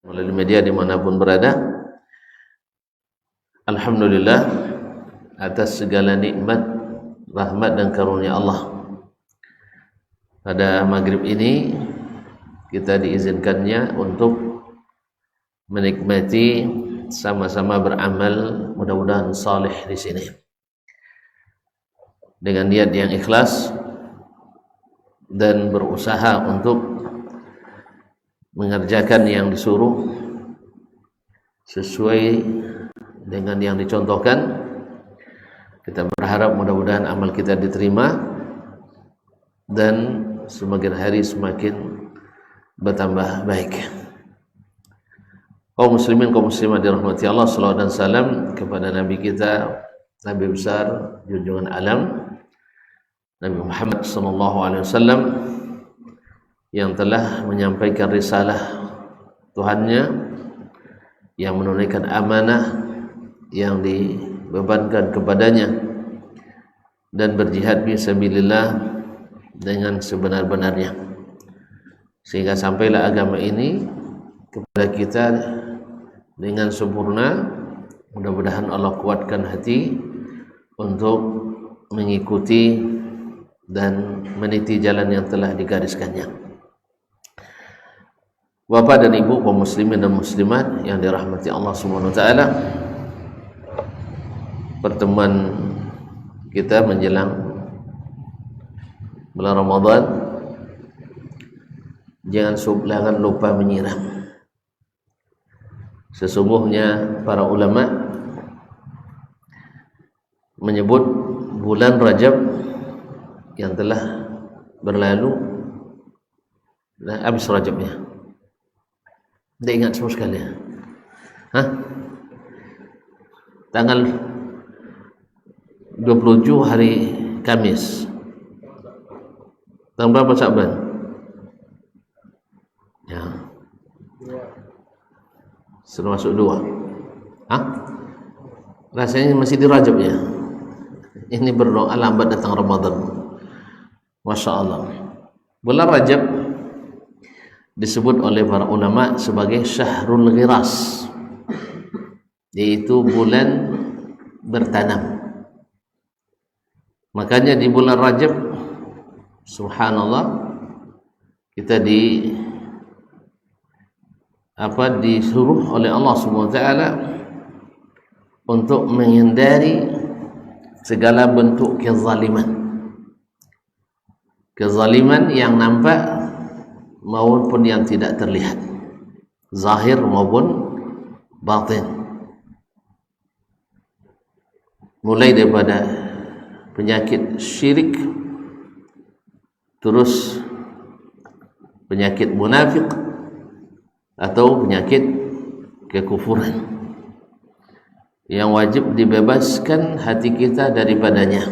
melalui media dimanapun berada. Alhamdulillah atas segala nikmat, rahmat dan karunia Allah. Pada maghrib ini kita diizinkannya untuk menikmati sama-sama beramal, mudah-mudahan saleh di sini dengan niat yang ikhlas dan berusaha untuk mengerjakan yang disuruh sesuai dengan yang dicontohkan. Kita berharap mudah-mudahan amal kita diterima dan semakin hari semakin bertambah baik. Kaum muslimin, kaum muslimat dirahmati Allah, salawat dan salam kepada Nabi kita, Nabi besar junjungan alam, Nabi Muhammad sallallahu alaihi wasallam, yang telah menyampaikan risalah Tuhannya, yang menunaikan amanah yang dibebankan kepadanya dan berjihad fisabilillah dengan sebenar-benarnya, sehingga sampailah agama ini kepada kita dengan sempurna. Mudah-mudahan Allah kuatkan hati untuk mengikuti dan meniti jalan yang telah digariskannya. Bapak dan Ibu kaum muslimin dan muslimat yang dirahmati Allah Subhanahu wa taala, pertemuan kita menjelang bulan Ramadan, jangan lupa menyiram. Sesungguhnya para ulama menyebut bulan Rajab yang telah berlalu, habis Rajabnya, tidak ingat semua sekali. Tanggal 27 hari Kamis. Tanggal berapa Sya'ban? Ya. Sudah masuk 2. Rasanya masih di Rajab ya. Ini berdoa lambat datang Ramadan. Masya Allah. Bulan Rajab disebut oleh para ulama sebagai Syahrul Ghiras, yaitu bulan bertanam. Makanya di bulan Rajab, subhanallah, kita disuruh oleh Allah Subhanahu wa taala untuk menghindari segala bentuk kezaliman. Kezaliman yang nampak maupun yang tidak terlihat, zahir maupun batin, mulai daripada penyakit syirik, terus penyakit munafik atau penyakit kekufuran yang wajib dibebaskan hati kita daripadanya.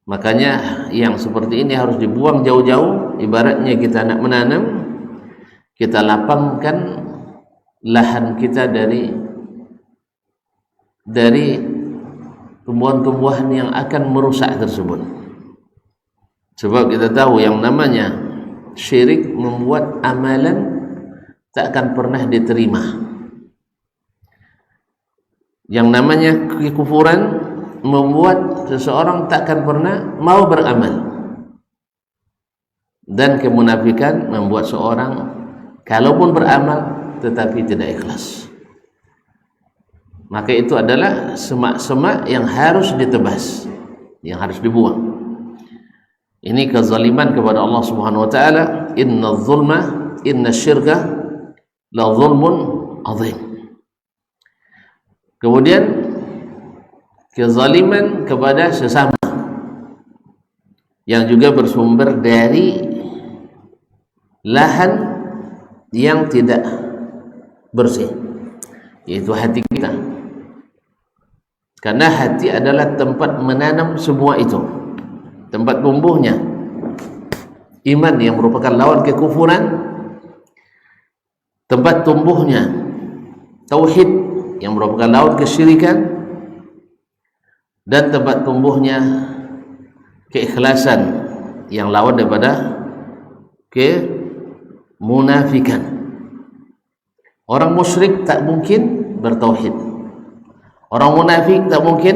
Makanya yang seperti ini harus dibuang jauh-jauh. Ibaratnya kita nak menanam, kita lapangkan lahan kita dari tumbuhan-tumbuhan yang akan merusak tersebut. Sebab kita tahu yang namanya syirik membuat amalan tak akan pernah diterima. Yang namanya kekufuran membuat seseorang tak akan pernah mau beramal, dan kemunafikan membuat seorang kalaupun beramal tetapi tidak ikhlas. Maka itu adalah semak-semak yang harus ditebas, yang harus dibuang. Ini kezaliman kepada Allah Subhanahu wa taala. Inna syirka la zulmun azim. Kemudian kezaliman kepada sesama yang juga bersumber dari lahan yang tidak bersih, yaitu hati kita. Karena hati adalah tempat menanam semua itu, tempat tumbuhnya iman yang merupakan lawan kekufuran, tempat tumbuhnya tauhid yang merupakan lawan kesyirikan, dan tempat tumbuhnya keikhlasan yang lawan daripada kemunafikan. Orang musyrik tak mungkin bertauhid. Orang munafik tak mungkin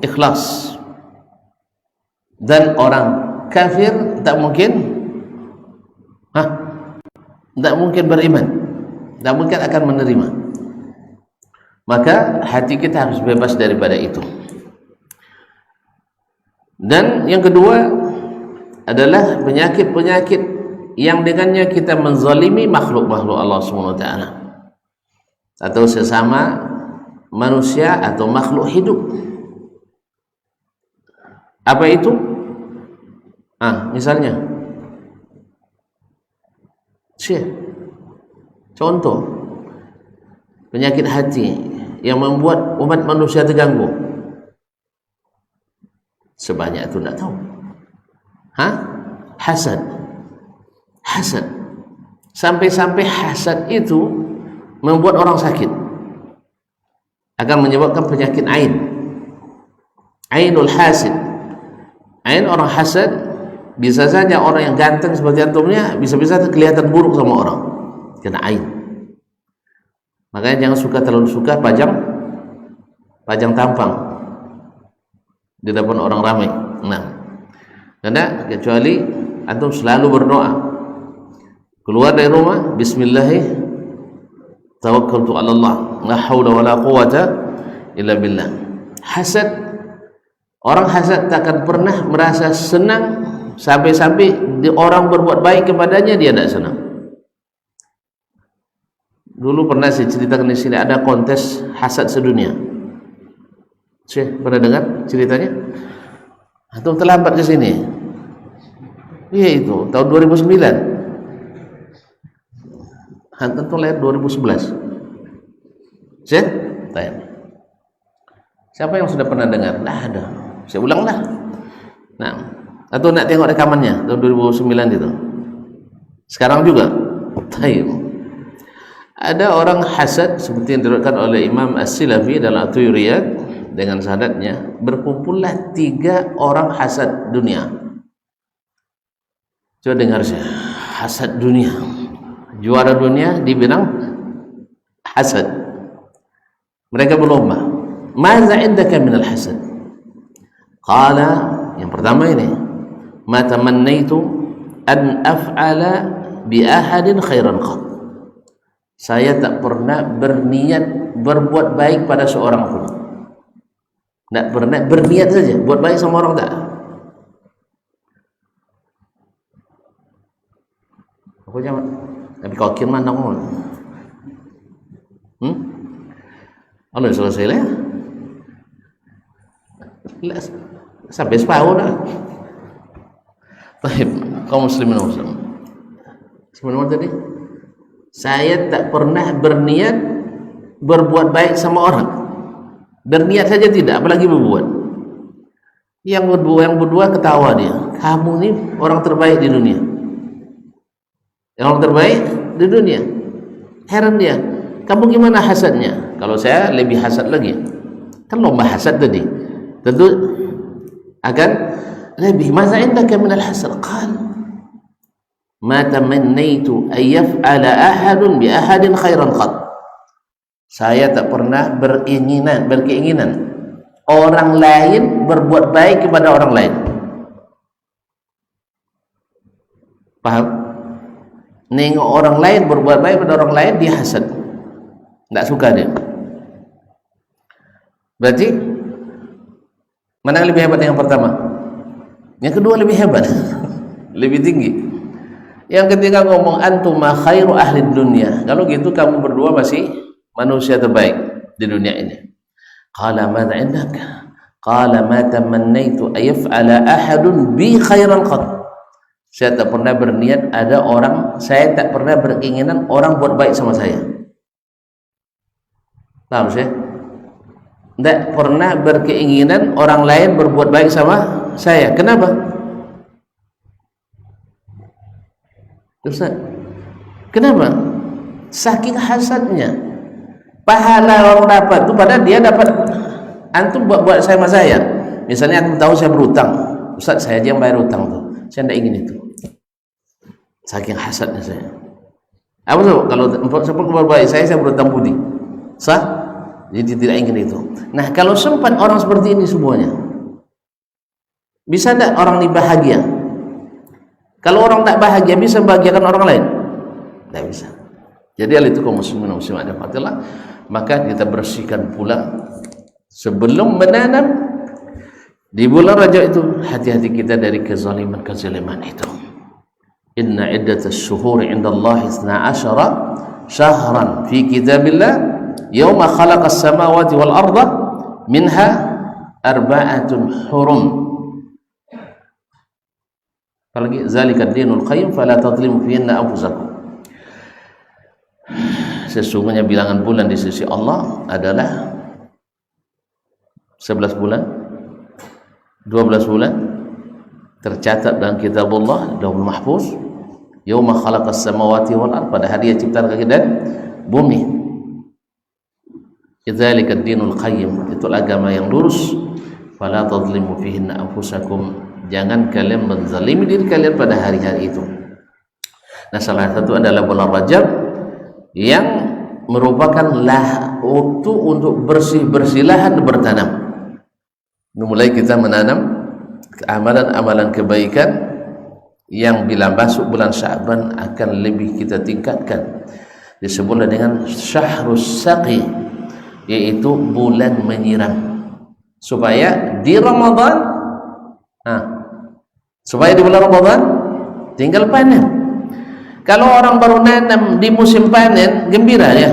ikhlas. Dan orang kafir tak mungkin beriman, tak mungkin akan menerima. Maka hati kita harus bebas daripada itu. Dan yang kedua adalah penyakit-penyakit yang dengannya kita menzalimi makhluk-makhluk Allah SWT atau sesama manusia atau makhluk hidup. Apa itu? Misalnya contoh penyakit hati yang membuat umat manusia terganggu. Sebanyak itu tidak tahu. Hasad. Sampai-sampai hasad itu membuat orang sakit, akan menyebabkan penyakit ainul hasid. Ain orang hasad, bisa saja orang yang ganteng seperti antumnya bisa-bisa kelihatan buruk sama orang kena ain. Makanya jangan terlalu suka pajang tampang di depan orang ramai. Karena kecuali antum selalu berdoa keluar dari rumah, bismillah tawakkaltu 'ala Allah, la haula wala quwata illa billah. Orang hasad tak akan pernah merasa senang sampai-sampai orang berbuat baik kepadanya dia tidak senang. Dulu pernah saya ceritakan di sini, ada kontes hasad sedunia. Saya pernah dengar ceritanya? Atau terlambat ke sini? Iya, itu tahun 2009. Antum lahir 2011. Saya tanya, siapa yang sudah pernah dengar? Nah, ada. Saya ulanglah. Atau nak tengok rekamannya tahun 2009 itu. Sekarang juga. Ada orang hasad seperti yang diriwayatkan oleh Imam As-Silafi dalam At-Tuyriyat dengan sanadnya, berkumpullah 3 orang hasad dunia. Coba dengar saya, hasad dunia, juara dunia di bidang hasad. Mereka berlomba, maza indaka minal hasad? Qala, yang pertama ini, ma tamannaitu an af'ala bi ahadin khairan qat. Saya tak pernah berniat berbuat baik pada seorang pun. Tak pernah berniat saja buat baik sama orang, tak. Aku jangan. Tapi kau kira mana kau? Allah selesai lah. Sampai separuh dah. Baik, kaum muslimin dan muslimat. Sebenarnya tadi, saya tak pernah berniat berbuat baik sama orang. Berniat saja tidak, apalagi berbuat. Yang berdua ketawa dia. Kamu ni orang terbaik di dunia. Yang orang terbaik di dunia. Heran dia. Kamu gimana hasadnya? Kalau saya lebih hasad lagi. Kan lomba hasad tadi. Tentu akan lebih. Maza indaka minal hasad? Qal ma tamannaitu an yaf'ala ahadun bi ahadin khairan qat. Saya tak pernah berkeinginan orang lain berbuat baik kepada orang lain. Paham? Nengok orang lain berbuat baik kepada orang lain, dia hasad, tak suka dia. Berarti mana yang lebih hebat yang pertama? Yang kedua lebih hebat. Lebih tinggi. Yang ketiga ngomong antuma khairu ahli dunia. Kalau gitu kamu berdua masih manusia terbaik di dunia ini. Qala madza indaka? Qala ma tamannaitu an yaf'ala ahadun bi khairan qat. Saya tak pernah berniat saya tak pernah berkeinginan orang buat baik sama saya. Paham saya? Tak pernah berkeinginan orang lain berbuat baik sama saya. Kenapa? Ustaz, kenapa? Saking hasadnya. Pahala orang dapat itu padahal dia dapat, antum buat saya sama saya. Misalnya antum tahu saya berutang, Ustaz saya aja yang bayar utang tuh, saya tidak ingin itu. Saking hasadnya saya. Apa so? Kalau sempat kabar baik saya berhutang budi, sah? Jadi tidak ingin itu. Nah, kalau sempat orang seperti ini semuanya, bisa tidak orang ini bahagia? Kalau orang tak bahagia, bisa membahagiakan orang lain? Tidak bisa. Jadi hal itu kaum muslimin dan muslimat dapatilah, maka kita bersihkan pula sebelum menanam di bulan Rajab itu, hati-hati kita dari kezaliman itu. Inna iddatas syuhuri indallahi 12 syahran fi kitabillah yawma khalaqas samawati wal arda minha arba'atun hurum. Apalagi zalika dinul qayyim fala tadlimu fihinna anfusakum. Sesungguhnya bilangan bulan di sisi Allah adalah 11 bulan, 12 bulan tercatat dalam kitabullah Lauhul Mahfuz, yauma khalaqas samawati wal ardh, pada hari dia ciptakan langit dan bumi. Idzalika ad-dinul qayyim, itu agama yang lurus. Fala tadlimu fihinna anfusakum, jangan kalian menzalimi diri kalian pada hari-hari itu. Nah, salah satu adalah bulan Rajab yang merupakan waktu untuk bersih-bersih lahan bertanam. Mulai kita menanam amalan-amalan kebaikan yang bila masuk bulan Sya'ban akan lebih kita tingkatkan. Disebutlah dengan syahrus saqi, yaitu bulan menyiram, supaya di Ramadan, supaya di bulan Ramadan tinggal panen. Kalau orang baru nanam di musim panen, gembira ya.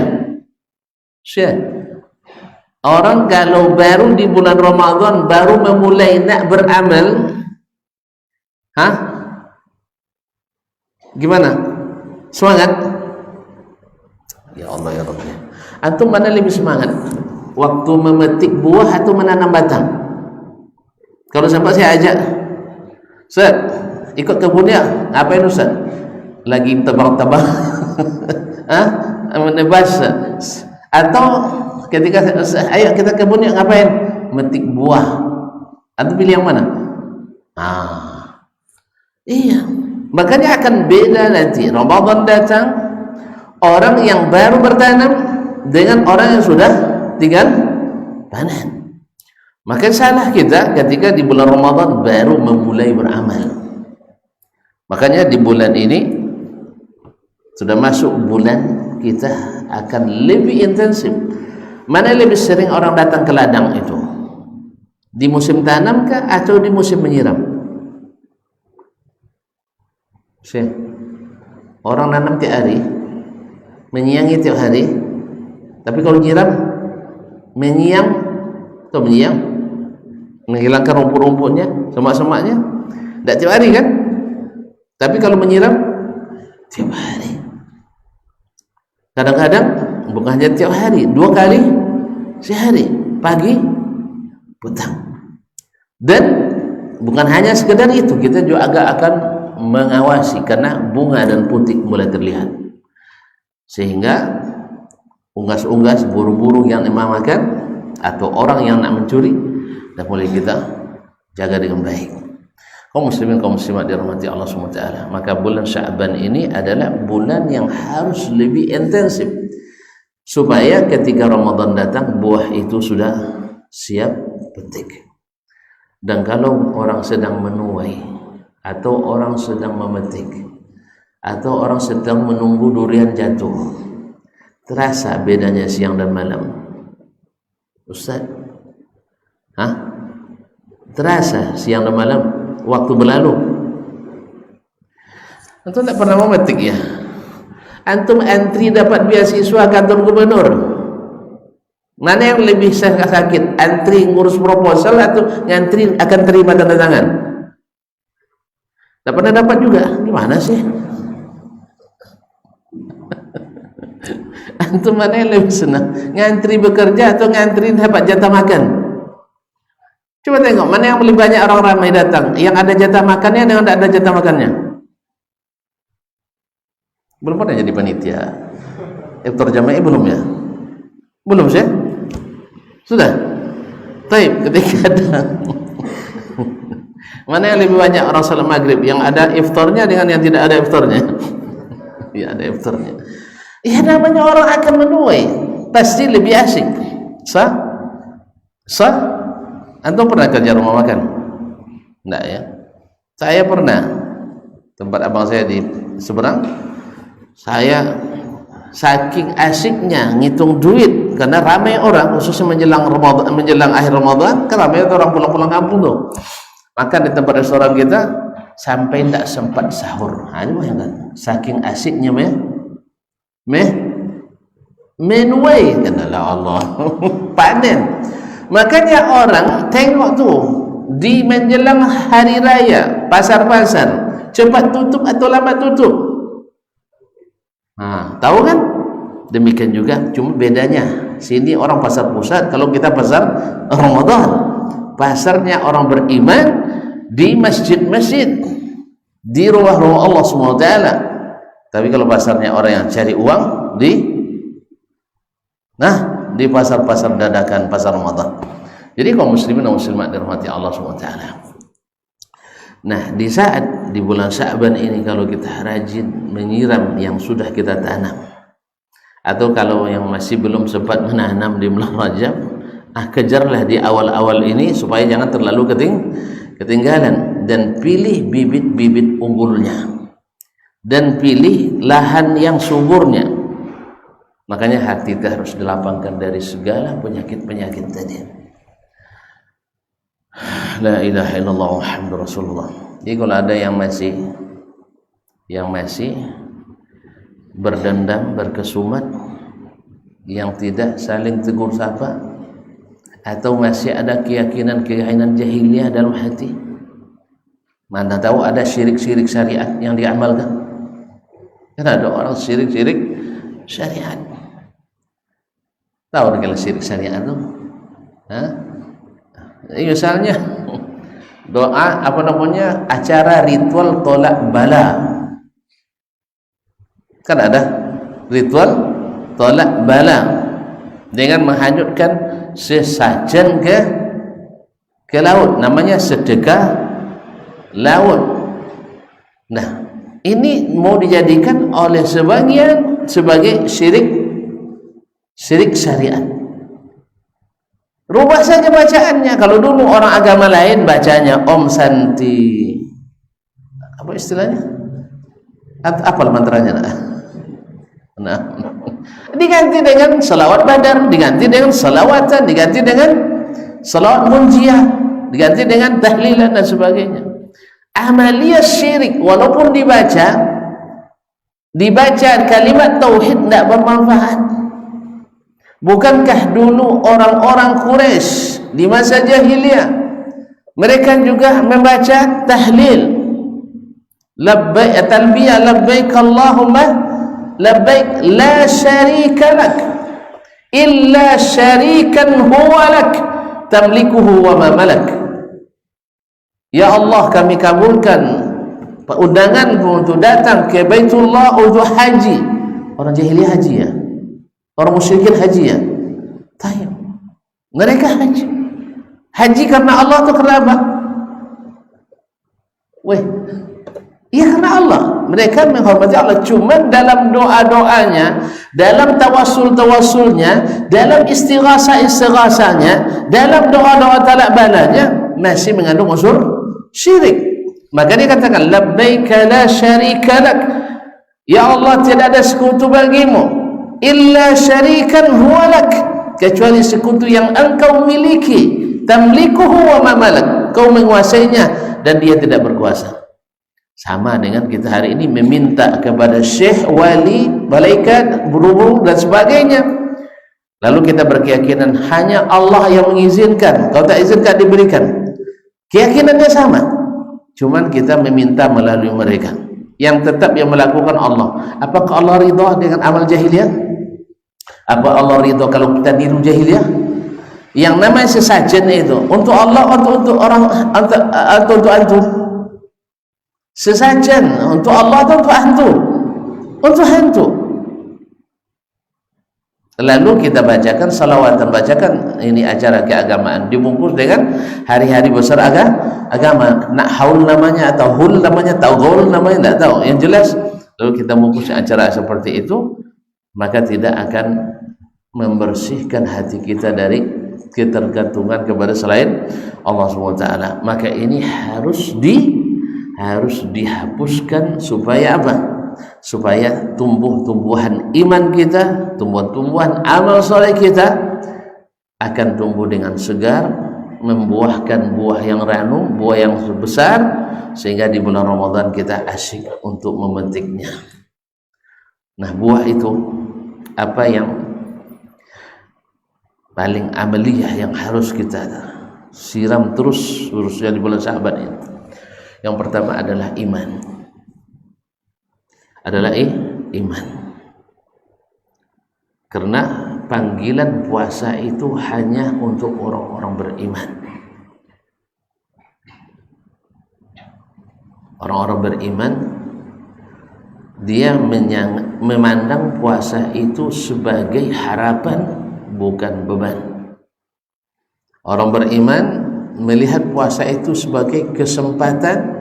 Orang kalau baru di bulan Ramadan baru memulai nak beramal, gimana? Semangat? Ya Allah ya Rabbi. Antum mana lebih semangat? Waktu memetik buah atau menanam batang? Kalau sampai saya ajak, Ustaz, ikut kebunnya, ngapain Ustaz? Lagi tebang-tebang, menebas, atau ketika ayo kita kebunnya ngapain? Metik buah. Atau pilih yang mana? Iya. Makanya akan beda nanti Ramadan datang, orang yang baru bertanam dengan orang yang sudah tinggal panen. Maka salah kita ketika di bulan Ramadan baru memulai beramal. Makanya di bulan ini sudah masuk bulan, kita akan lebih intensif. Mana lebih sering orang datang ke ladang itu? Di musim tanam kah atau di musim menyiram? Orang nanam tiap hari, menyiangi tiap hari. Tapi kalau nyiram, menyiam atau menyiam, menghilangkan rumput-rumputnya, semak-semaknya, tidak tiap hari kan? Tapi kalau menyiram, tiap hari. Kadang-kadang bukan hanya tiap hari, 2 kali sehari, pagi, petang. Dan bukan hanya sekedar itu, kita juga agak akan mengawasi karena bunga dan putik mulai terlihat, sehingga unggas-unggas burung-burung yang makan atau orang yang nak mencuri dan mulai kita jaga dengan baik. Kaum muslimin kaum muslimat dirahmati Allah SWT, maka bulan Sya'ban ini adalah bulan yang harus lebih intensif supaya ketika Ramadan datang buah itu sudah siap petik. Dan kalau orang sedang menuai atau orang sedang memetik atau orang sedang menunggu durian jatuh, terasa bedanya siang dan malam, Ustaz? Terasa siang dan malam, waktu berlalu. Antum tak pernah memetik ya? Antum antri dapat beasiswa kantor gubernur, mana yang lebih sakit? Antri ngurus proposal atau ngantri akan terima tanda tangan? Tak pernah dapat juga. Gimana sih? Antum mana yang lebih senang? Ngantri bekerja atau ngantri dapat jatah makan? Coba tengok mana yang lebih banyak orang ramai datang, yang ada jatah makannya dengan tidak ada jatah makannya. Belum pernah jadi panitia iftar jamaah belum ya? Belum sih? Sudah? Taib, ketika ada mana yang lebih banyak orang salat maghrib, yang ada iftarnya dengan yang tidak ada iftarnya? Ya, ada iftarnya. Ya namanya orang akan menuai, pasti lebih asik. Sah? Antum pernah kerja rumah makan? Enggak ya? Saya pernah. Tempat abang saya di seberang, saya saking asiknya ngitung duit karena ramai orang, khususnya menjelang Ramadan, menjelang akhir Ramadan, kan ramai orang pulang-pulang kampung tuh. Makan di tempat restoran kita sampai tidak sempat sahur. Ini bayangkan, saking asiknya menuai kanalah Allah panen. Makanya orang tengok tuh di menjelang hari raya pasar-pasar cepat tutup atau lambat tutup. Tahu kan? Demikian juga, cuma bedanya sini orang pasar pusat, kalau kita pasar Ramadan, pasarnya orang beriman di masjid-masjid, di rumah-rumah Allah SWT. Tapi kalau pasarnya orang yang cari uang di pasar-pasar dadakan, pasar Ramadan. Jadi kaum muslimin dan muslimat dirahmati Allah SWT. Nah, di saat di bulan Sya'ban ini, kalau kita rajin menyiram yang sudah kita tanam, atau kalau yang masih belum sempat menanam di bulan Rajab, kejarlah di awal-awal ini supaya jangan terlalu ketinggalan, dan pilih bibit-bibit unggulnya, dan pilih lahan yang suburnya. Makanya hati kita harus dilapangkan dari segala penyakit-penyakit tadi. La ilaha illallah Muhammadur Rasulullah. Jadi kalau ada yang masih berdendam, berkesumat, yang tidak saling tegur sapa, atau masih ada keyakinan jahiliyah dalam hati, mana tahu ada syirik-syirik syariat yang diamalkan. Kan ada orang syirik-syirik syariat. Tahu kalau syirik syariat itu? Misalnya doa acara ritual tolak bala. Kan ada ritual tolak bala dengan menghanyutkan sesajen ke laut, namanya sedekah laut. Nah, ini mau dijadikan oleh sebagian sebagai syirik syariat. Rubah saja bacaannya. Kalau dulu orang agama lain bacanya Om Santi, apa istilahnya? Apa mantranya? Nah, diganti dengan salawat badar, diganti dengan salawatan, diganti dengan salawat munjiah, diganti dengan tahlilan dan sebagainya. Amaliyah syirik, walaupun dibaca kalimat tauhid tidak bermanfaat. Bukankah dulu orang-orang Quraisy di masa jahiliyah mereka juga membaca tahlil, labbaik, talbiyah, labbaik Allahumma labbaik, la syarika lak illa syarikan huwa lak tamlikuhu wa ma malak. Ya Allah, kami kabulkan undanganmu untuk datang ke Baitullah untuk haji. Orang jahiliyah haji ya, orang musyrikin haji ya. Tayyib, mereka haji karena Allah atau karena apa? Iya karena Allah. Mereka menghormati Allah. Cuma dalam doa-doanya, dalam tawasul-tawasulnya, dalam istighatsah-istighasanya, dalam doa-doa talak balanya masih mengandung unsur syirik. Maka dia katakan labbaika la syarika lak, ya Allah, tidak ada sekutu bagimu, illa syarikan huwa lak, kecuali sekutu yang engkau miliki, tamlikuhu wa ma malak, kau menguasainya dan dia tidak berkuasa. Sama dengan kita hari ini meminta kepada syekh, wali, malaikat, burung dan sebagainya. Lalu kita berkeyakinan hanya Allah yang mengizinkan, kalau tak izinkan diberikan. Keyakinannya sama, cuman kita meminta melalui mereka. Yang tetap yang melakukan Allah. Apakah Allah ridha dengan amal jahiliyah? Apa Allah ridha kalau kita niru jahiliyah? Yang namanya sesajen itu untuk Allah, untuk orang, untuk antum. Sesajen untuk Allah atau untuk antum? Untuk antum. Lalu kita bacakan salawatan, bacakan ini acara keagamaan, dibungkus dengan hari-hari besar agama. Nak haul namanya atau hul namanya, atau gaul namanya, tidak tahu. Yang jelas lalu kita bungkus acara seperti itu maka tidak akan membersihkan hati kita dari ketergantungan kepada selain Allah SWT. Maka ini harus dihapuskan supaya apa? Supaya tumbuhan iman kita, tumbuhan amal soleh kita akan tumbuh dengan segar, membuahkan buah yang ranum, buah yang besar, sehingga di bulan Ramadan kita asyik untuk memetiknya. Nah, buah itu apa yang paling amaliyah yang harus kita siram terus urusnya di bulan Sya'ban ini? Yang pertama adalah iman. Iman. Karena panggilan puasa itu hanya untuk orang-orang beriman. Orang-orang beriman dia memandang puasa itu sebagai harapan, bukan beban. Orang beriman melihat puasa itu sebagai kesempatan,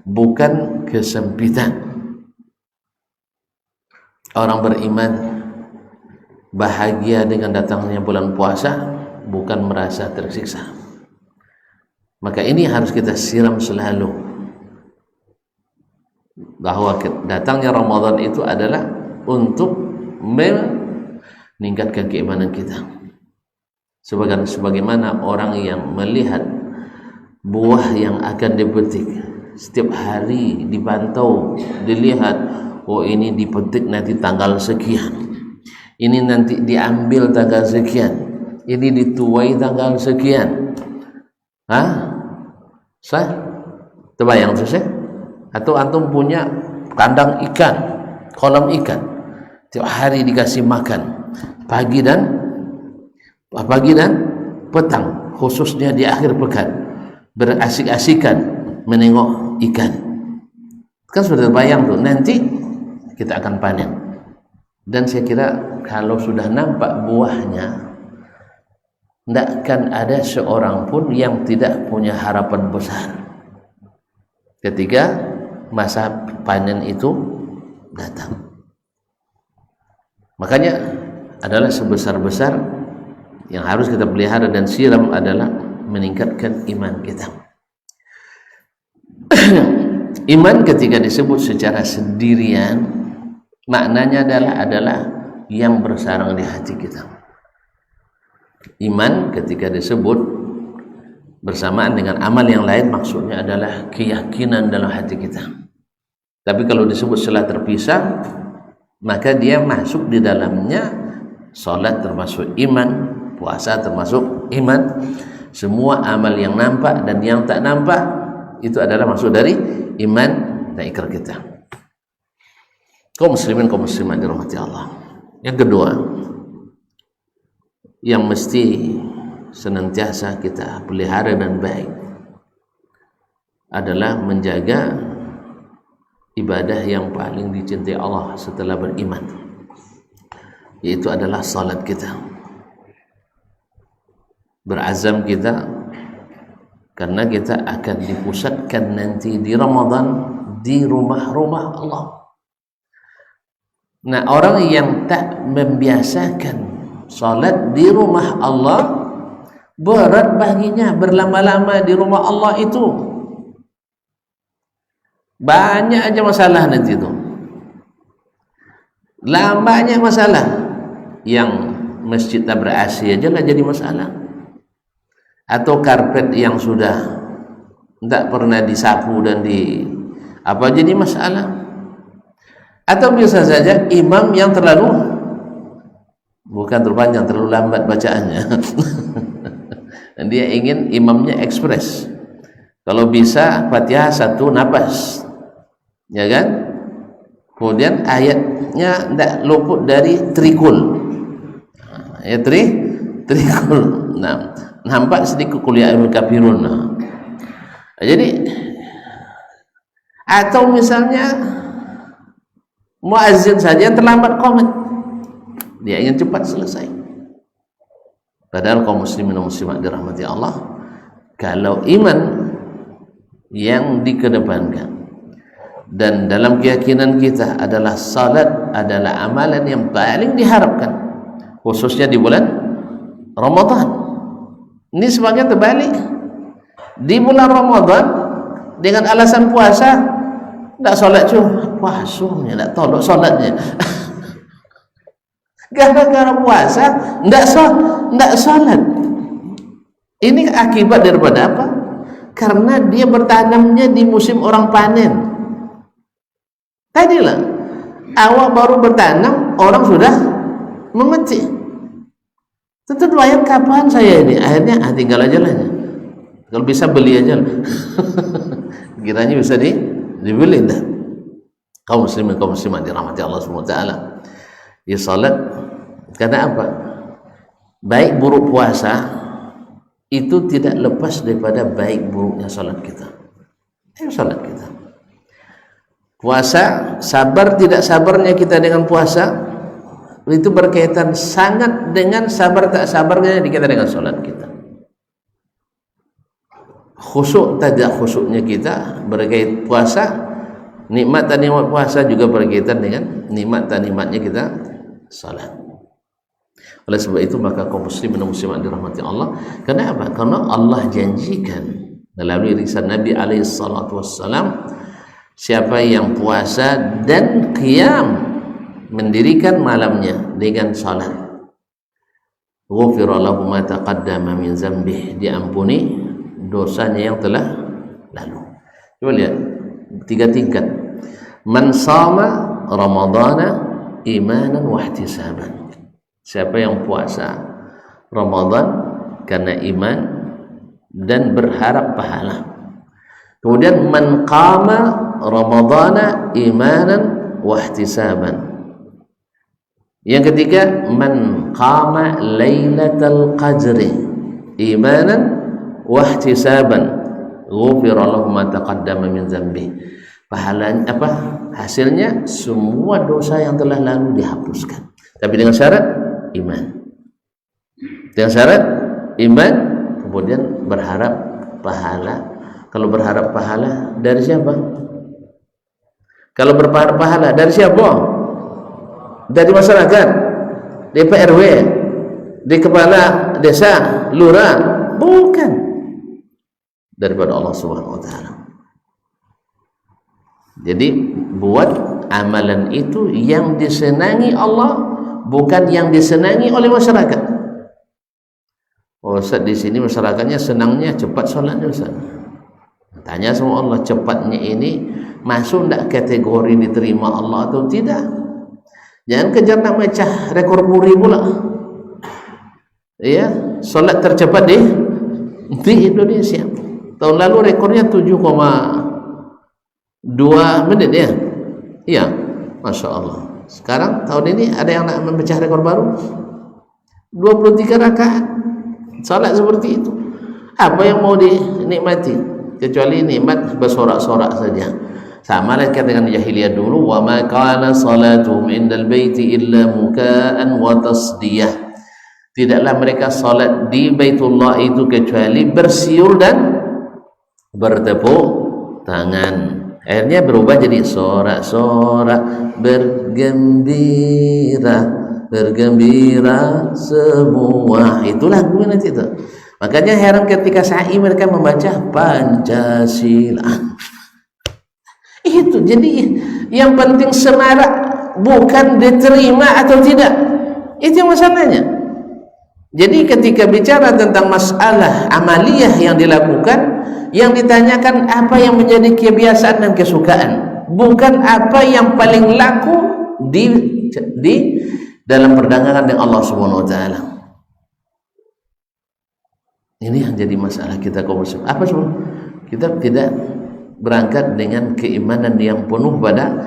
bukan kesempitan. Orang beriman bahagia dengan datangnya bulan puasa, bukan merasa tersiksa. Maka ini harus kita siram selalu, bahwa datangnya Ramadan itu adalah untuk meningkatkan keimanan kita. Sebagaimana orang yang melihat buah yang akan dipetik setiap hari, dipantau, dilihat, oh ini dipetik nanti tanggal sekian, ini nanti diambil tanggal sekian, ini dituai tanggal sekian. Sah? Terbayang tuh sih? Atau antum punya kandang ikan, kolam ikan, tiap hari dikasih makan pagi dan petang, khususnya di akhir pekan, berasik-asikan menengok ikan. Kan sudah terbayang tuh, nanti kita akan panen. Dan saya kira kalau sudah nampak buahnya, tidak akan ada seorang pun yang tidak punya harapan besar ketika masa panen itu datang. Makanya adalah sebesar-besar yang harus kita pelihara dan siram adalah meningkatkan iman kita. Iman ketika disebut secara sendirian, maknanya adalah yang bersarang di hati kita. Iman ketika disebut bersamaan dengan amal yang lain, maksudnya adalah keyakinan dalam hati kita. Tapi kalau disebut setelah terpisah, maka dia masuk di dalamnya. Salat termasuk iman, puasa termasuk iman, semua amal yang nampak dan yang tak nampak itu adalah masuk dari iman dan ikrar kita. Kaum muslimin, kaum muslimat dirahmati Allah. Yang kedua yang mesti senantiasa kita pelihara dan baik adalah menjaga ibadah yang paling dicintai Allah setelah beriman, yaitu adalah salat kita. Berazam kita, karena kita akan dipusatkan nanti di Ramadan di rumah-rumah Allah. Nah, orang yang tak membiasakan salat di rumah Allah, berat baginya berlama-lama di rumah Allah itu. Banyak aja masalah nanti itu. Lamanya masalah. Yang masjid tak ber-AC aja lah jadi masalah. Atau karpet yang sudah tidak pernah disapu dan jadi masalah. Atau bisa saja imam yang terlalu terlalu lambat bacaannya. Dan dia ingin imamnya ekspres. Kalau bisa Fatihah satu napas, ya kan? Kemudian ayatnya tidak luput dari trikul. Ya trikul. Nah, nampak sedikit kuliah Ibnu Kafirun. Nah, jadi atau misalnya muazzin saja yang terlambat qomat, dia ingin cepat selesai. Padahal kaum muslimin dan muslimat dirahmati Allah, kalau iman yang dikedepankan dan dalam keyakinan kita adalah salat adalah amalan yang paling diharapkan, khususnya di bulan Ramadan. Ini sebagian terbalik. Di bulan Ramadan dengan alasan puasa tak solat cuma puasanya, tak tolak solatnya. Gara-gara puasa tak solat. Ini akibat daripada apa? Karena dia bertanamnya di musim orang panen. Tadilah awak baru bertanam, orang sudah memetik. Tentu doayan kapan saya ini? Akhirnya tinggal aja lah. Kalau bisa beli aja lah. Kiranya bisa dibeli dah. Kaum muslimin kaum muslimat dirahmati Allah Subhanahu wa taala. Ya salat karena apa? Baik buruk puasa itu tidak lepas daripada baik buruknya salat kita. Salat kita. Puasa, sabar tidak sabarnya kita dengan puasa itu berkaitan sangat dengan sabar tak sabarnya kita dengan salat kita. Khusyuk tidak khusyuknya kita berkait puasa, nikmat dan nikmat puasa juga berkaitan dengan nikmat dan nikmatnya kita salat. Oleh sebab itu maka kaum muslimin dan muslimat dirahmati Allah. Kenapa? Karena Allah janjikan melalui risalah Nabi alaihi salatu wassalam, siapa yang puasa dan qiyam mendirikan malamnya dengan salat, ghufira lahu ma taqaddama min dzambih, diampuni dosanya yang telah lalu. Coba lihat 3 tingkat. Man shama ramadhana imanan wa ihtisaban, siapa yang puasa Ramadan karena iman dan berharap pahala. Kemudian man qama ramadhana imanan wa ihtisaban. Yang ketiga, man qama lailatal qadri imanan wa ihtisaban ghufira lahu ma taqaddama min dzambi. Pahalanya apa? Hasilnya semua dosa yang telah lalu dihapuskan. Tapi dengan syarat iman. Dengan syarat iman, kemudian berharap pahala. Kalau berharap pahala dari siapa? Kalau berharap pahala dari siapa? Dari masyarakat, dari PRW, dari kepala desa, lurah? Bukan. Daripada Allah Subhanahu wa taala. Jadi buat amalan itu yang disenangi Allah, bukan yang disenangi oleh masyarakat. Oh, Ustaz, di sini masyarakatnya senangnya cepat salatnya, Ustaz. Tanya sama Allah, cepatnya ini masuk tidak kategori diterima Allah atau tidak? Jangan kejar nak mecah rekor muri pula. Ya, salat tercepat di Indonesia. Tahun lalu rekornya 7,2 menit ya. Iya, Masya Allah. Sekarang tahun ini ada yang nak memecah rekor baru, 23 rakaat salat seperti itu. Apa yang mau dinikmati kecuali nikmat bersorak-sorak saja? Sama lah dengan jahiliyah dulu, wa ma kana salatuhum indal baiti illa muka'an wa tasdiyah. Tidaklah mereka salat di Baitullah itu kecuali bersiul dan bertepuk tangan. Akhirnya berubah jadi sorak-sorak, bergembira semua. Itulah gue nanti itu. Makanya heran ketika sa'i mereka membaca Pancasila. Itu jadi yang penting semarak, bukan diterima atau tidak. Itu masalahnya. Jadi ketika bicara tentang masalah amaliyah yang dilakukan, yang ditanyakan apa yang menjadi kebiasaan dan kesukaan, bukan apa yang paling laku di dalam perdagangan dengan Allah Subhanahu wa taala. Ini yang jadi masalah kita kaum muslim. Apa semua? Kita tidak berangkat dengan keimanan yang penuh pada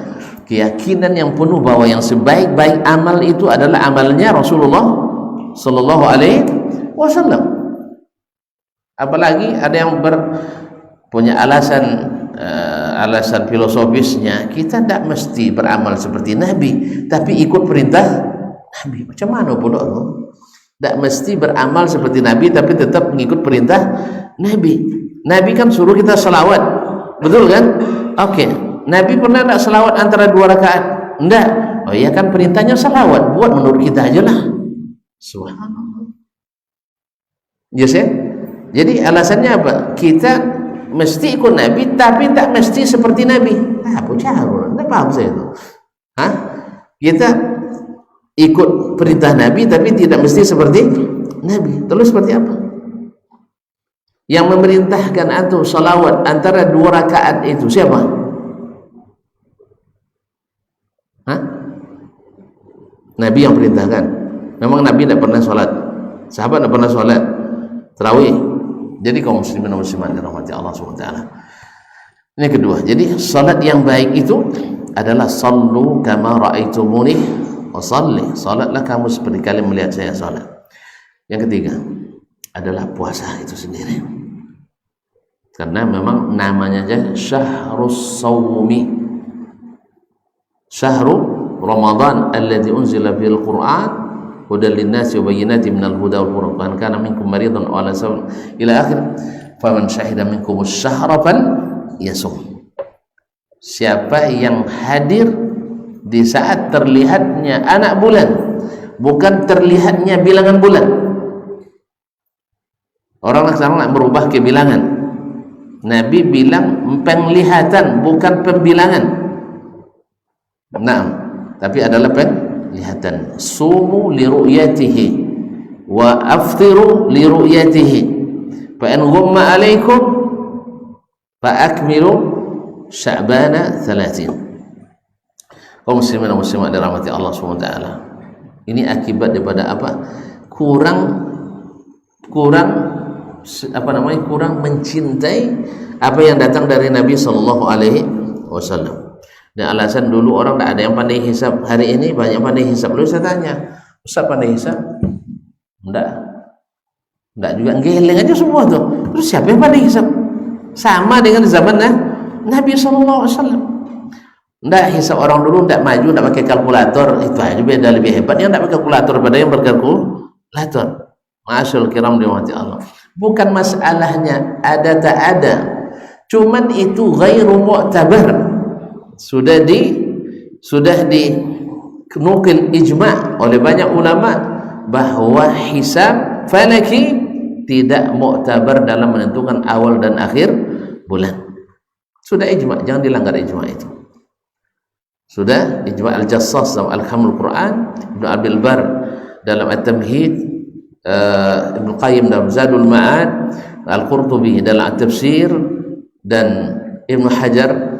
keyakinan yang penuh bahwa yang sebaik-baik amal itu adalah amalnya Rasulullah sallallahu alaihi wasallam. Apalagi ada yang punya alasan filosofisnya, kita tidak mesti beramal seperti Nabi, tapi ikut perintah Nabi. Macam mana pula tu? Tidak mesti beramal seperti Nabi, tapi tetap mengikut perintah Nabi. Nabi kan suruh kita salawat, betul kan? Oke. Nabi pernah tak selawat antara 2 rakaat? Enggak. Oh iya kan perintahnya selawat, buat menurut kita aja lah. Subhanallah. Yes, ya? Jadi alasannya apa? Kita mesti ikut Nabi tapi tak mesti seperti Nabi. Apa cara? Enggak paham saya itu. Hah? Kita ikut perintah Nabi tapi tidak mesti seperti Nabi. Terus seperti apa? Yang memerintahkan antum salawat antara 2 rakaat itu siapa? Hah? Nabi yang perintahkan. Memang Nabi tidak pernah sholat, sahabat tidak pernah sholat tarawih. Jadi kaum muslimin dan muslimat dirahmati Allah SWT. Ini kedua. Jadi salat yang baik itu adalah sallu kama ra'aitumuni wasalli. Salatlah kamu seperti kalian melihat saya salat. Yang ketiga adalah puasa itu sendiri. Karena memang namanya aja syahrus sawmi. Syahrul Ramadan alladzi unzila fil Qur'an hudan linnasi wa bayyinatin minal huda wal furqan kana minkum maridan aw ala safar ila akhir faman syahida minkum asy-syahra fal yasum. Siapa yang hadir di saat terlihatnya anak bulan, bukan terlihatnya bilangan bulan. Orang sekarang nak merubah kebilangan. Nabi bilang penglihatan bukan pembilangan. Nah, tapi adalah penglihatan. Sumu li ru'yatihi wa aftiru li ru'yatihi. Fa in ghumma alaikum fa akmilu sya'bana 30. Kaum muslimin dan muslimat dirahmati Allah SWT. Ini akibat daripada apa? Kurang mencintai apa yang datang dari Nabi sallallahu alaihi wasallam. Dan alasan dulu orang tak ada yang pandai hisab, hari ini banyak pandai hisab. Lalu saya tanya, Ustaz pandai hisab? Enggak juga, geleng aja semua tuh. Terus siapa yang pandai hisab? Sama dengan zaman Nabi sallallahu alaihi wasallam. Enggak, hisab orang dulu enggak maju, enggak pakai kalkulator. Itu aja beda, lebih hebat yang enggak pakai kalkulator daripada yang berkalkulator. Masyaallah kiram dirahmati Allah. Bukan masalahnya ada tak ada, cuman itu ghairu mu'tabar. Sudah dinukil ijma' oleh banyak ulama bahwa hisab falaki tidak mu'tabar dalam menentukan awal dan akhir bulan. Sudah ijma', jangan dilanggar ijma' itu. Sudah ijma' al-Jassas dalam Al-Hamul Quran, Ibnu Abil Bar dalam At-Tamhid, Ibnu Qayyim dalam Zadul Ma'ad, Al-Qurtubi dalam At-Tafsir, dan Ibnu Hajar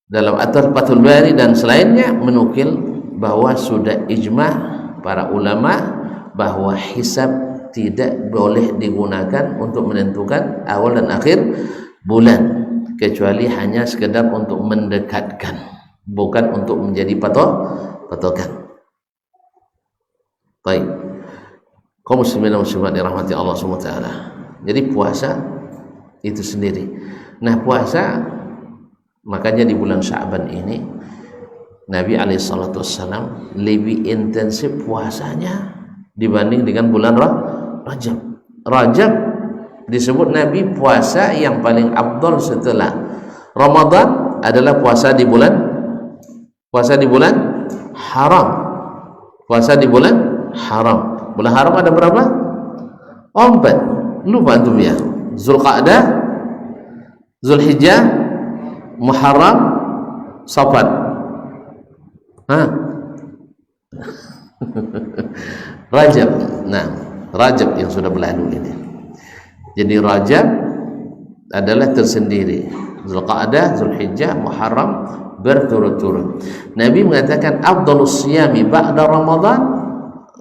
dalam Fathul Bari dan selainnya menukil bahwa sudah ijma' para ulama bahwa hisab tidak boleh digunakan untuk menentukan awal dan akhir bulan, kecuali hanya sekedar untuk mendekatkan, bukan untuk menjadi patokan. Baik, kaum muslimin dan muslimat dirahmati Allah SWT. Jadi puasa itu sendiri. Nah, puasa makanya di bulan Sya'ban ini Nabi SAW lebih intensif puasanya dibanding dengan bulan Rajab. Rajab disebut Nabi puasa yang paling afdal setelah Ramadan adalah puasa di bulan haram. Puasa di bulan haram. Bulan haram ada berapa? 4. Lupa antum ya. Zulqa'dah, Zulhijjah, Muharram, Safar. Rajab. Nah, Rajab yang sudah berlalu ini. Jadi Rajab adalah tersendiri. Zulqa'dah, Zulhijjah, Muharram berturut-turut. Nabi mengatakan afdhalus siyami ba'da Ramadan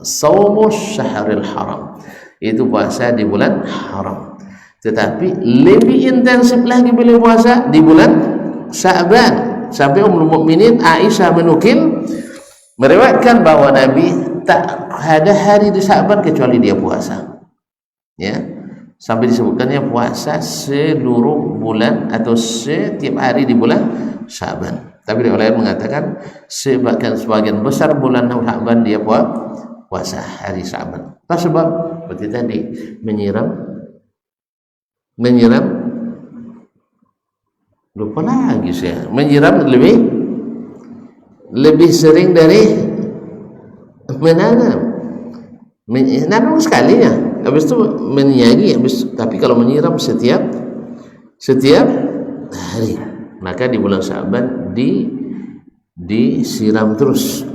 saumus syahril haram. Itu puasa di bulan haram. Tetapi lebih intensif lagi beliau puasa di bulan Sya'ban. Sampai Ummul Mukminin Aisyah menukil meriwayatkan bahwa Nabi tak ada hari di Sya'ban kecuali dia puasa. Ya. Sampai disebutkannya puasa seluruh bulan atau setiap hari di bulan Sya'ban. Tapi oleh mengatakan sebagian besar bulan Sya'ban dia puasa hari Sya'ban. Apa sebab? Seperti tadi menyiram lupa lagi saya. Menyiram lebih sering dari menanam. Menanam sekalinya, habis itu menyiangi, tapi kalau menyiram setiap hari, maka di bulan Sya'ban disiram terus.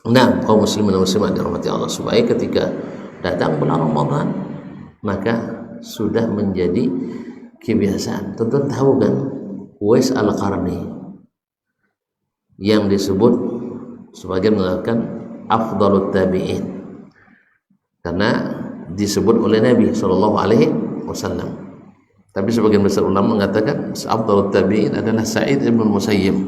Nah, kaum muslimin dan muslimat dirahmati Allah, supaya ketika datang bulan Ramadan maka sudah menjadi kebiasaan. Tentu tahu kan Uwais Al-Qarni yang disebut sebagian mengatakan afdalut tabi'in, karena disebut oleh Nabi SAW. Tapi sebagian besar ulama mengatakan afdalut tabi'in adalah Sa'id ibn Musayyib,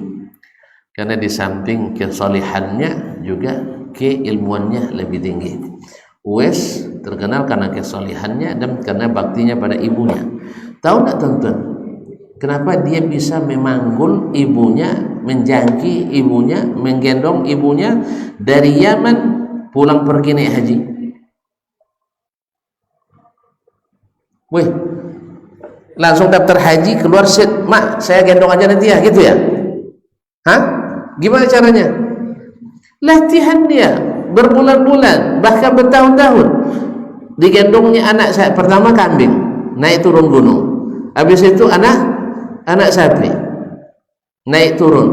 karena di samping kesalihannya juga keilmuannya lebih tinggi. Uwais terkenal karena kesalihannya dan karena baktinya pada ibunya. Tahu tak teman-teman, kenapa dia bisa memanggul ibunya, menjangki ibunya, menggendong ibunya dari Yaman pulang pergi naik haji? Wih, langsung daftar haji, keluar set, mak saya gendong aja nanti ya, gitu ya? Hah? Gimana caranya? Latihan dia berbulan-bulan, bahkan bertahun-tahun. Digendongnya anak saya pertama kambing, naik turun gunung. Habis itu anak sapi, naik turun.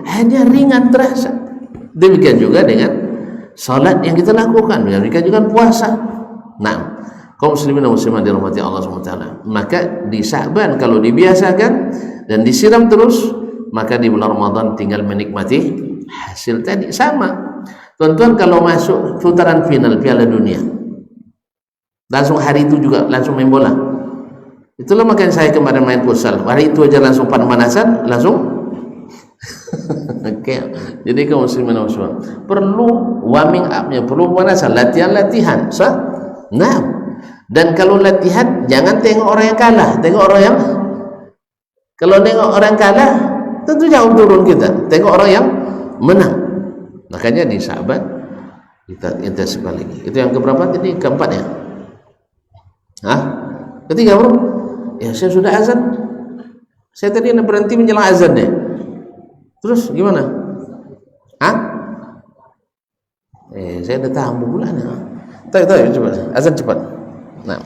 Hanya ringan terasa. Demikian juga dengan salat yang kita lakukan, demikian juga puasa. Nah, kaum muslimin dan muslimat dirahmati Allah SWT, maka di Sya'ban kalau dibiasakan dan disiram terus, maka di bulan Ramadan tinggal menikmati hasil tadi. Sama tuan-tuan, kalau masuk putaran final Piala Dunia, langsung hari itu juga langsung main bola. Itulah makanya saya kemarin main futsal, hari itu aja langsung pemanasan, langsung okay. Jadi kaum muslimin dan muslimat perlu warming up-nya, perlu pemanasan, latihan-latihan. Nah, dan kalau latihan jangan tengok orang yang kalah, tengok orang yang, kalau tengok orang kalah tentu jauh turun kita, tengok orang yang menang. Makanya di Sya'ban kita intensifkan lagi. Itu yang keberapa tadi? Keempat ya? Hah? Ketiga bro? Ya saya sudah azan. Saya tadi nak berhenti menjelang azan deh. Terus gimana? Hah? Saya dah tahan bulan ya. Tahu cepat. Azan cepat. Nah,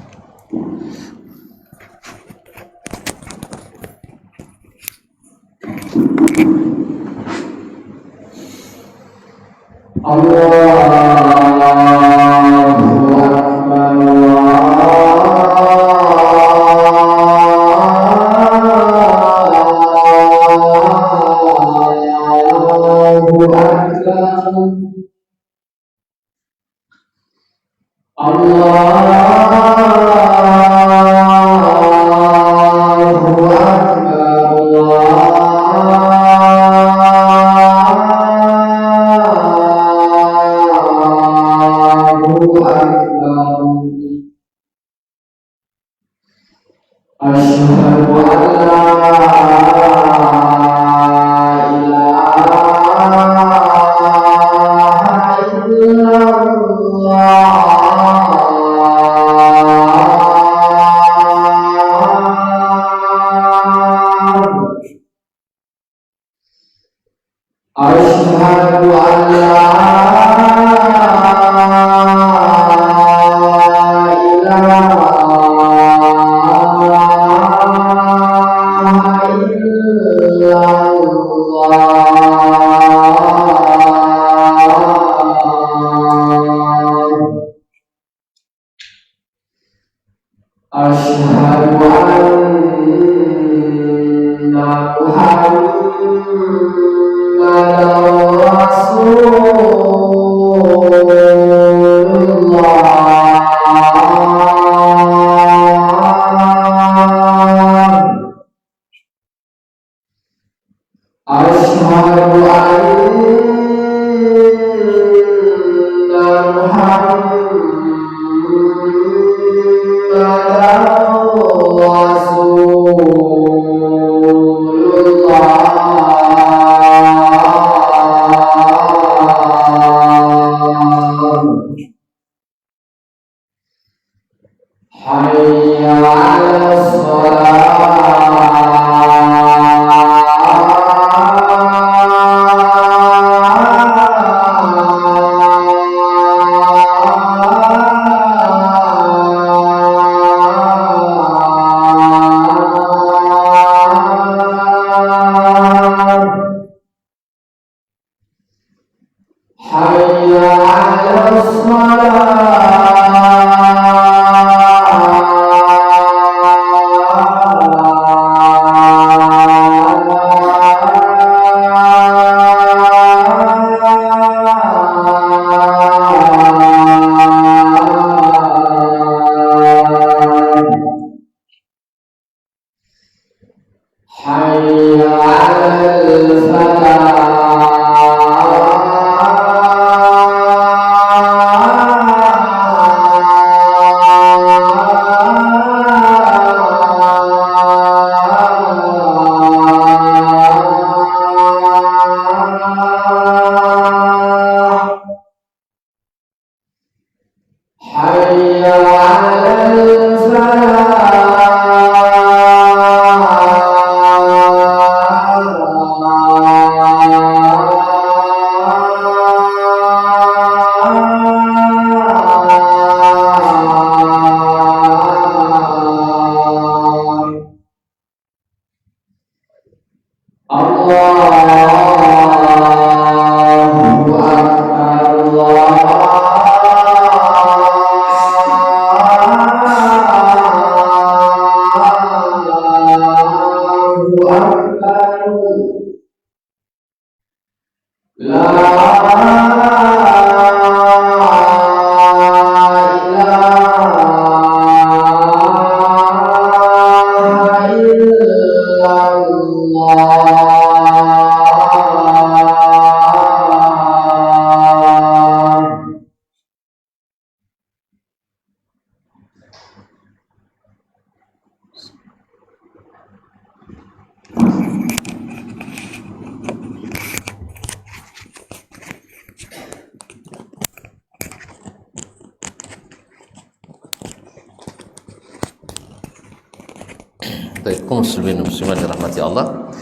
kaum muslimin muslimat dirahmati Allah.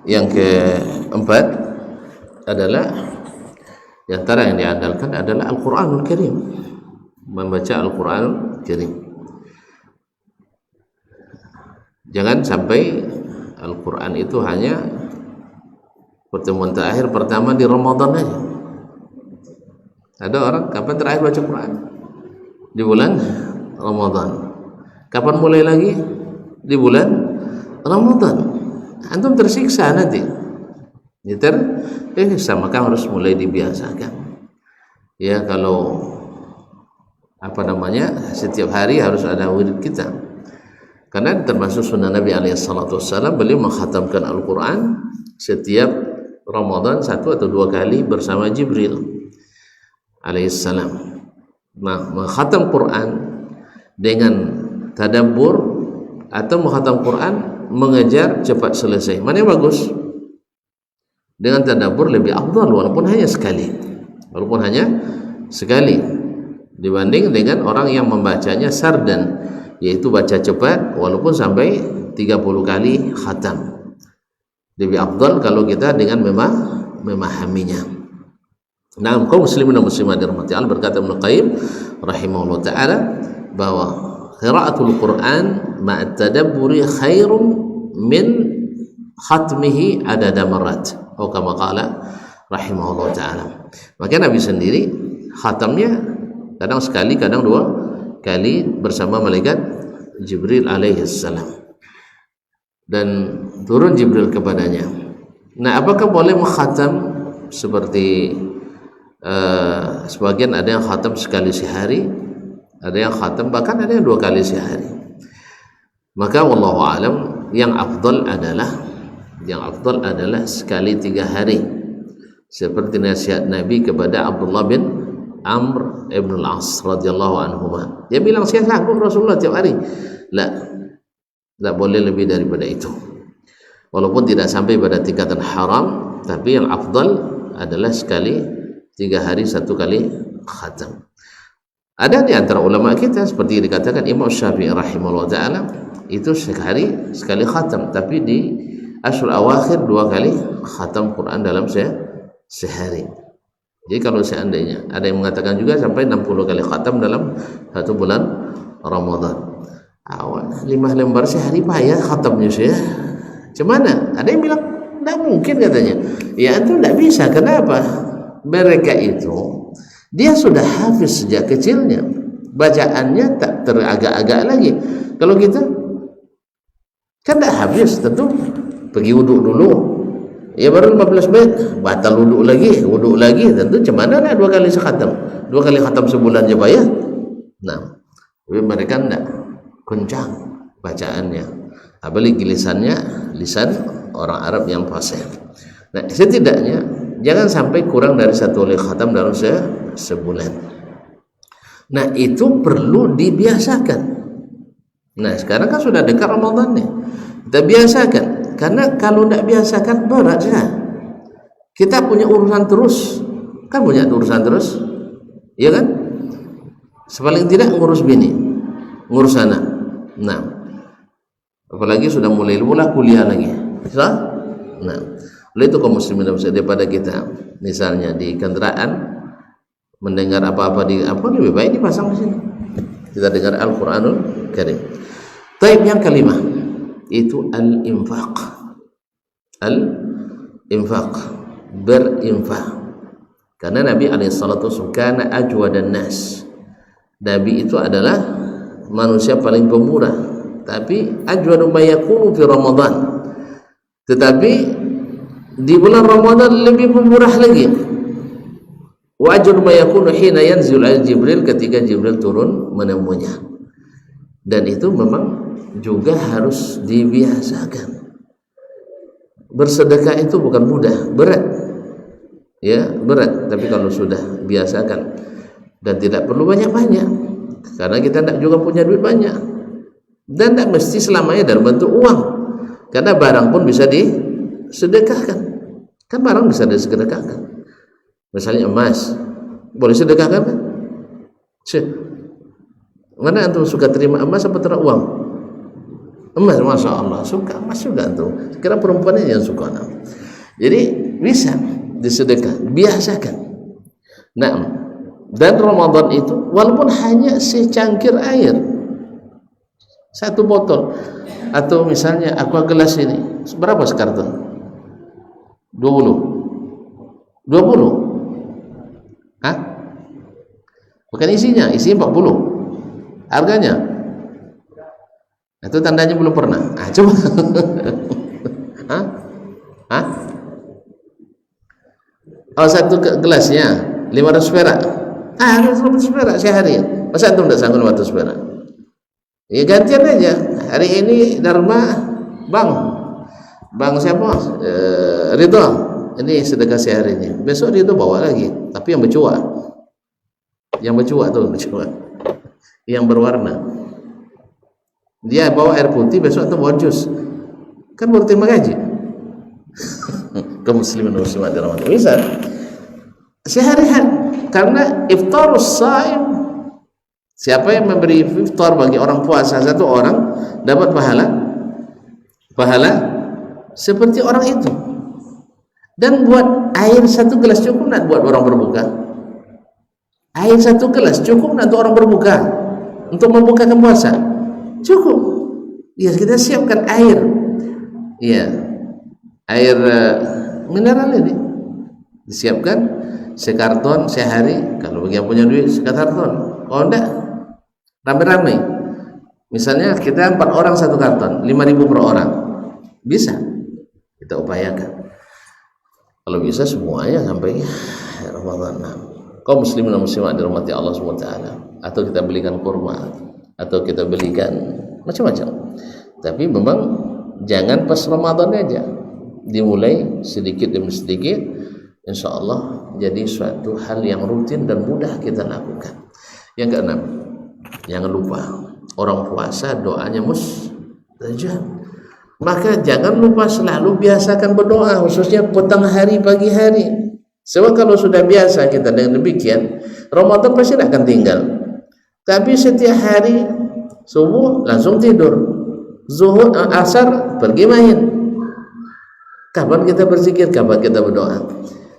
Yang keempat adalah di antara yang diandalkan adalah Al-Qur'anul Karim, membaca Al-Qur'anul Karim. Jangan sampai Al-Qur'an itu hanya pertemuan terakhir pertama di Ramadan aja. Ada orang kapan terakhir baca Quran? Di bulan Ramadan. Kapan mulai lagi? Di bulan Ramadan. Antum tersiksa nanti. Tersiksa, maka harus mulai dibiasakan. Ya, kalau setiap hari harus ada wirid kita. Karena termasuk sunnah Nabi SAW, beliau mengkhatamkan Al-Quran setiap Ramadan 1 atau 2 kali bersama Jibril alaihissalam. Nah, mengkhatam Quran dengan tadabbur atau mengkhatam Quran mengejar cepat selesai, mana yang bagus? Dengan tadabbur lebih afdal walaupun hanya sekali dibanding dengan orang yang membacanya sardan, yaitu baca cepat walaupun sampai 30 kali khatam. Lebih afdal kalau kita dengan memahaminya. Nah, kaum muslimin dan muslimat dirahmati Allah, berkata Ibnu Qayyim rahimahullah taala bahwa qiraatul Quran ma'at tadabburi khairum min khatmihi adada marat, atau kama qala rahimahullah taala. Maka Nabi sendiri khatamnya kadang sekali, kadang 2 kali bersama malaikat Jibril alaihissalam, dan turun Jibril kepadanya. Nah, apakah boleh mengkhatam seperti sebagian ada yang khatam sekali sehari, ada yang khatam bahkan ada yang 2 kali sehari? Maka wallahu alam yang afdal adalah sekali 3 hari, seperti nasihat Nabi kepada Abdullah bin Amr ibn al-As radhiyallahu anhuma. Dia bilang, saya sanggup Rasulullah tiap hari. Tidak boleh lebih daripada itu, walaupun tidak sampai pada tingkatan haram, tapi yang afdal adalah sekali 3 hari 1 kali khatam. Ada di antara ulama kita seperti dikatakan Imam Syafi'i rahimahullah ta'ala, itu sekali khatam, tapi di Ashur Awakhir 2 kali khatam Quran dalam sehari. Jadi kalau seandainya ada yang mengatakan juga sampai 60 kali khatam dalam 1 bulan Ramadan. 5 lembar sehari payah khatamnya saya. Cemana? Ada yang bilang tidak mungkin katanya. Ya itu tidak bisa. Kenapa? Mereka itu dia sudah hafiz sejak kecilnya, bacaannya tak teragak-agak lagi. Kalau kita kan tidak habis, tentu pergi wuduk dulu, ya baru 15 menit batal wuduk lagi, tentu cemana lah 2 kali sekhatam, 2 kali khatam sebulan je payah. Nah, tapi mereka tidak kencang bacaannya, apalagi lisan orang Arab yang fasih. Nah, setidaknya jangan sampai kurang dari 1 kali khatam dalam sebulan. Nah, itu perlu dibiasakan. Nah, sekarang kan sudah dekat Ramadan nih, kita biasakan. Karena kalau tidak biasakan berat ya. Kita punya urusan terus, kan punya urusan terus, ya kan? Sepaling tidak ngurus bini, ngurus anak. Nah, apalagi sudah mulai pula kuliah lagi, nah, oleh itu kaum muslimin daripada kita misalnya di kendaraan mendengar apa-apa di lebih baik dipasang di sini, kita dengar Al-Quranul Karim. Taib yang kelima itu al-infaq, berinfak. Karena Nabi SAW kana ajwadan nas, Nabi itu adalah manusia paling pemurah, tapi ajwadu ma yakunu fi Ramadan, tetapi di bulan Ramadan lebih pemurah lagi. Wa ajwadu ma yakunu hina yanzil Jibril, ketika Jibril turun menemuinya. Dan itu memang juga harus dibiasakan. Bersedekah itu bukan mudah, berat. Ya, berat, tapi kalau sudah biasakan dan tidak perlu banyak-banyak, karena kita tidak juga punya duit banyak, dan tidak mesti selamanya dalam bentuk uang, karena barang pun bisa disedekahkan, kan barang bisa disedekahkan. Misalnya emas boleh sedekahkan kan? Mana antum suka terima emas apa terima uang? Emas, masya Allah, suka emas juga antum. Sekarang perempuannya yang suka. Jadi bisa disedekah, biasakan. Nah, dan Ramadan itu walaupun hanya secangkir air, 1 botol, atau misalnya aqua gelas ini berapa sekarton? 20 hah? Bukan isinya 40 harganya. Itu tandanya belum pernah. Coba hah? Oh, 1 gelasnya 500 perak. 500 perak sehari. Masa antum tidak sanggup 500 perak? Ya gantian aja. Hari ini Dharma Bang siapa? Ridho. Ini sedekah seharinya. Besok Ridho bawa lagi, tapi yang bercuak. Yang bercuak. Yang berwarna. Dia bawa air putih, besok itu bawa jus. Kan baru terima gaji. Kaum muslimin dan muslimat di Ramadan bisa sehari-hari, karena iftarus shaim, siapa yang memberi iftar bagi orang puasa, 1 orang dapat pahala seperti orang itu. Dan buat air 1 gelas cukup nak buat orang berbuka? Air 1 gelas cukup nak untuk orang berbuka, untuk membukakan puasa? Cukup. Ya, kita siapkan air, ya, air mineral ini disiapkan sekarton sehari. Kalau bagi yang punya duit sekarton, kalau enggak rame-rame, misalnya kita 4 orang 1 karton, 5.000 per orang, bisa kita upayakan. Kalau bisa semuanya sampai Ramadan. Kaum muslimin dan muslimat dirahmati Allah SWT, atau kita belikan kurma, atau kita belikan macam-macam, tapi memang jangan pas Ramadan aja, dimulai sedikit demi sedikit, insya Allah jadi suatu hal yang rutin dan mudah kita lakukan. Yang keenam, jangan lupa orang puasa doanya mustajab. Maka jangan lupa selalu biasakan berdoa, khususnya petang hari, pagi hari. Sebab kalau sudah biasa kita dengan demikian, Ramadan pasti akan tinggal. Tapi setiap hari subuh langsung tidur, zuhur, asar pergi main. Kapan kita berzikir, kapan kita berdoa?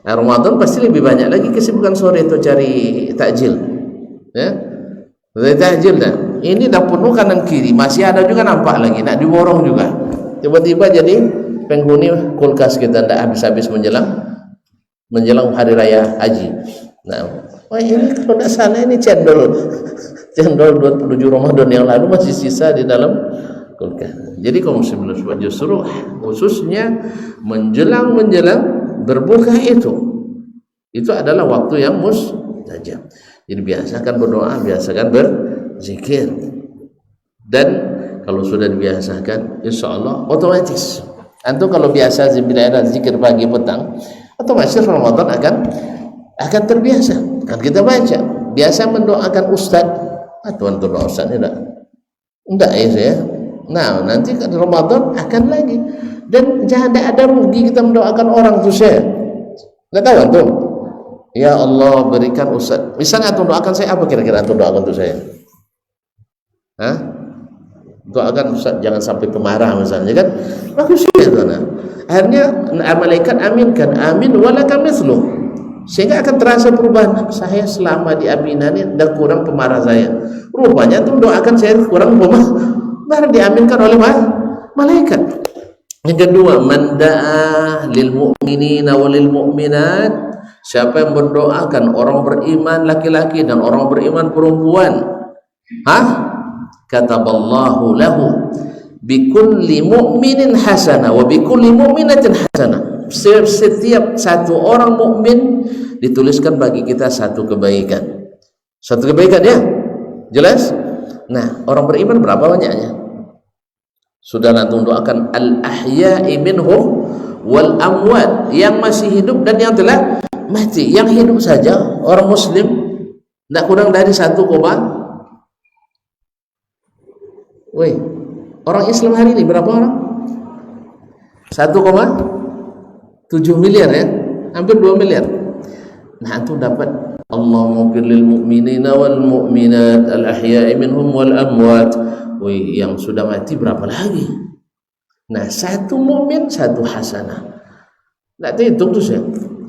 Nah, Ramadan pasti lebih banyak lagi kesibukan sore itu cari takjil, ya, takjil dah. Ini dah penuh kanan kiri, masih ada juga nampak lagi, nak diborong juga. Tiba-tiba jadi penghuni kulkas kita tidak habis-habis menjelang hari raya haji. Nah, wah ini kalau tidak salah ini cendol 27 Ramadan yang lalu masih sisa di dalam kulkas. Jadi kaum muslimin justru khususnya menjelang berbuka itu adalah waktu yang mustajab. Jadi biasakan berdoa, biasakan berzikir, dan kalau sudah dibiasakan, insya Allah otomatis Antum kalau biasa zikir pagi petang, otomatis Ramadan akan terbiasa. Kan kita baca, biasa mendoakan ustaz. Tuan doa ustaz enggak ya saya. Nah, nanti Ramadan akan lagi. Dan jangan ada rugi kita mendoakan orang tuh saya. Enggak tahu antum. Ya Allah berikan ustaz. Misalnya antum doakan saya, apa kira-kira antum doakan untuk saya? Hah? Doakan ustaz jangan sampai pemarah misalnya kan. Bagus ya tuan. Akhirnya malaikat aminkan, amin walaka mithlu. Sehingga akan terasa perubahan. Saya selama di aminan ini dah kurang pemarah saya. Rupanya tuh doakan saya kurang pemarah. Baru diaminkan oleh malaikat. Yang kedua, man da'a lil mu'minina walil mu'minat, siapa yang mendoakan orang beriman laki-laki dan orang beriman perempuan, kataballahu lahu bikulli mu'minin hasanah wa bikulli mu'minatin hasanah. Setiap satu orang mukmin dituliskan bagi kita satu kebaikan. Satu kebaikan ya? Jelas? Nah, orang beriman berapa banyaknya? Sudah antum doakan al-ahya'i minhum wal amwat, yang masih hidup dan yang telah mati. Yang hidup saja orang muslim tidak kurang dari 1, woi, orang Islam hari ini berapa orang? 1,7 miliar ya, hampir 2 miliar. Nah, antum dapat Allahumma fir lil mu'minina wal mu'minat al ahya'i minhum wal amwat. Woi, yang sudah mati berapa lagi? Nah, 1 mukmin 1 hasanah. Tidak terhitung tuh ya.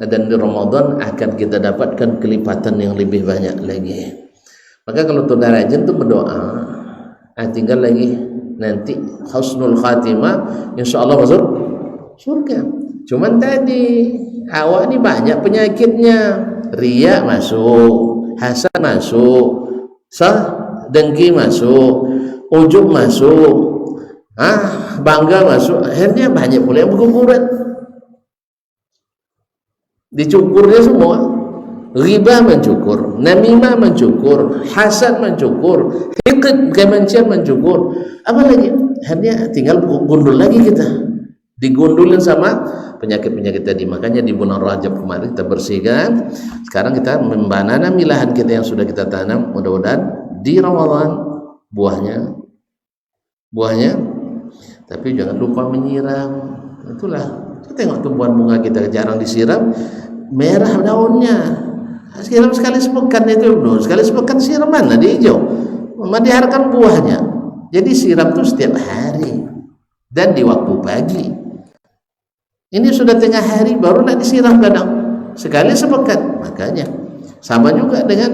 Dan di Ramadan akan kita dapatkan kelipatan yang lebih banyak lagi. Maka kalau tuh rajin tuh berdoa, tinggal lagi nanti husnul khatimah, insyaallah masuk surga. Cuman tadi awak ini banyak penyakitnya. Riya masuk, hasad masuk, dengki masuk, ujub masuk, bangga masuk. Akhirnya banyak pula yang berguguran. Dicukurnya semua. Riba mencukur, namimah mencukur, hasad mencukur, hiqd kebencian mencukur. Apa lagi? Akhirnya tinggal gundul lagi kita. Digundulin sama penyakit-penyakit tadi. Makanya di bulan Rajab kemarin kita bersihkan. Sekarang kita membanana milahan kita yang sudah kita tanam. Mudah-mudahan di Ramadan buahnya. Tapi jangan lupa menyiram. Itulah. Kita tengok tumbuhan bunga kita jarang disiram, merah daunnya. Siram sekali sepekan itu belum. Sekali sepekan siram mana di hijau. Diharapkan buahnya. Jadi siram itu setiap hari dan di waktu pagi. Ini sudah tengah hari baru nak disiram kadang sekali sepekan. Makanya sama juga dengan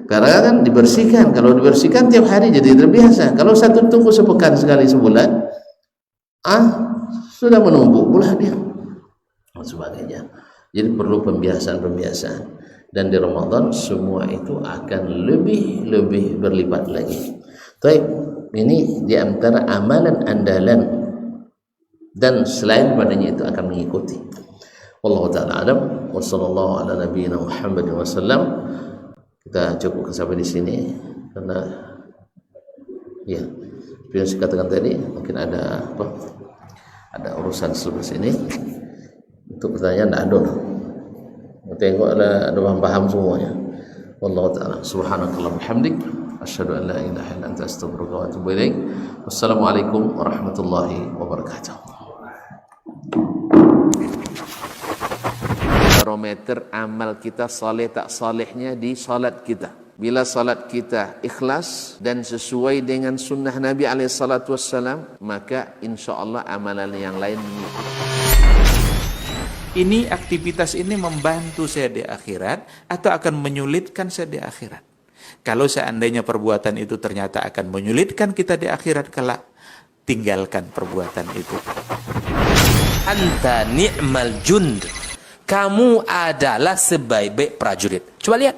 karena kan dibersihkan. Kalau dibersihkan tiap hari jadi terbiasa. Kalau satu tunggu sepekan sekali sebulan, sudah menumpuk pula dia dan sebagainya. Jadi perlu pembiasaan. Dan di Ramadan semua itu akan lebih berlipat lagi. Baik, ini di antara amalan andalan dan selain padanya itu akan mengikuti. Wallahu taala alam wa sallallahu ala nabiyyina Muhammadin wasallam. Kita cukup sampai di sini karena ya seperti yang saya katakan tadi mungkin ada urusan sebelah sini. Untuk pertanyaan tidak ada. Tengok ada paham semuanya. Wallahu taala subhanakallah bihamdik asyhadu an la ilaha illa anta astaghfiruka wa atubu ilaik. Wassalamualaikum warahmatullahi wabarakatuh. Barometer amal kita saleh tak salehnya di salat kita. Bila salat kita ikhlas dan sesuai dengan sunnah Nabi SAW, maka insyaAllah amalan yang lain mengikuti. Ini aktivitas ini membantu saya di akhirat atau akan menyulitkan saya di akhirat. Kalau seandainya perbuatan itu ternyata akan menyulitkan kita di akhirat kelak, tinggalkan perbuatan itu. Anta ni'mal jund. Kamu adalah sebaik-baik prajurit. Coba lihat.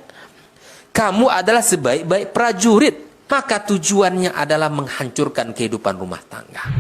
Kamu adalah sebaik-baik prajurit. Maka tujuannya adalah menghancurkan kehidupan rumah tangga.